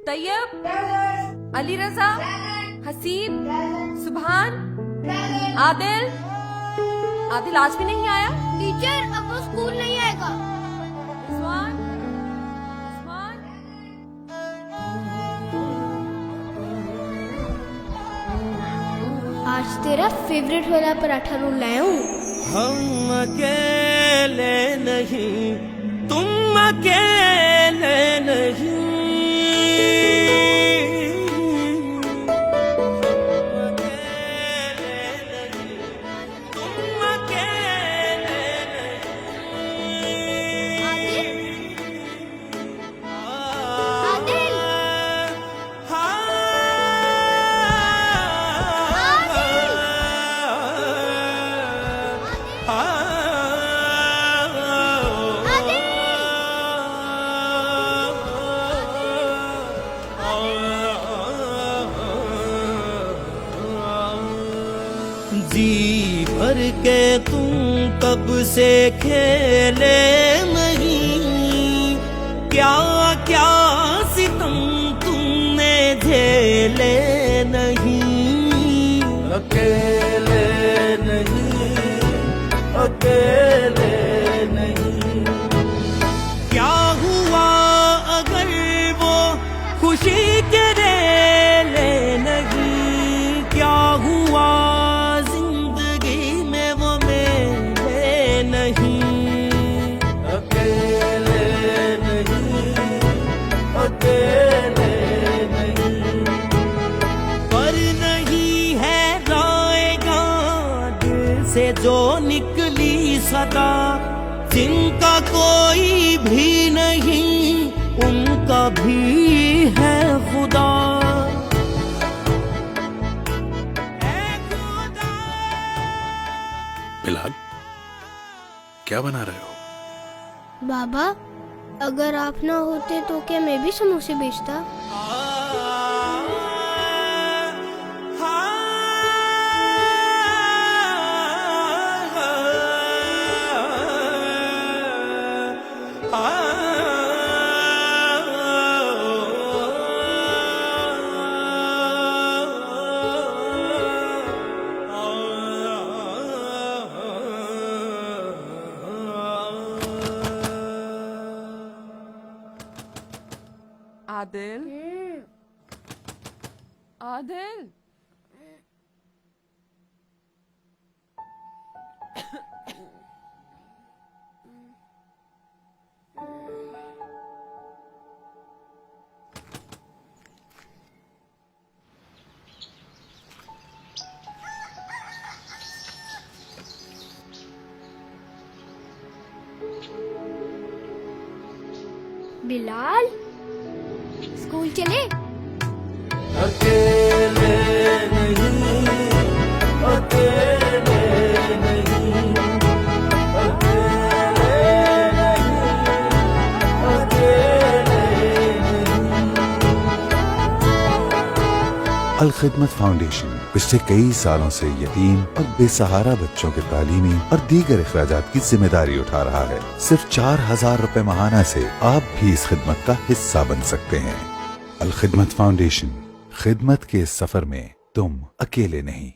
तैयब, अली रजा, हसीब, सुभान, आदिल। आदिल आज भी नहीं आया। टीचर अब वो स्कूल नहीं आएगा। उस्मान, उस्मान। आज तेरा फेवरेट वाला पराठा रोल लाया हूँ। हम अकेले नहीं, तुम अकेले नहीं। जी भर के तुम कब से खेले नहीं, क्या क्या सितम तुमने झेले नहीं। अकेले नहीं, अकेले नहीं। क्या हुआ अगर वो खुशी के रेले नहीं, क्या हुआ से जो निकली सदा, जिनका कोई भी नहीं उनका भी है खुदा। बिलाल, क्या बना रहे हो? बाबा, अगर आप ना होते तो क्या मैं भी समोसे बेचता? आदिल, आदिल। बिलाल, स्कूल चले? अकेले नहीं, अकेले नहीं, अकेले नहीं, अकेले नहीं। अल खिदमत फाउंडेशन पिछले कई सालों से यतीम और बेसहारा बच्चों के तालीमी और दीगर अखराजात की जिम्मेदारी उठा रहा है। सिर्फ 4000 रुपए माहाना से आप भी इस खिदमत का हिस्सा बन सकते हैं। अल खिदमत फाउंडेशन, खिदमत के इस सफर में तुम अकेले नहीं।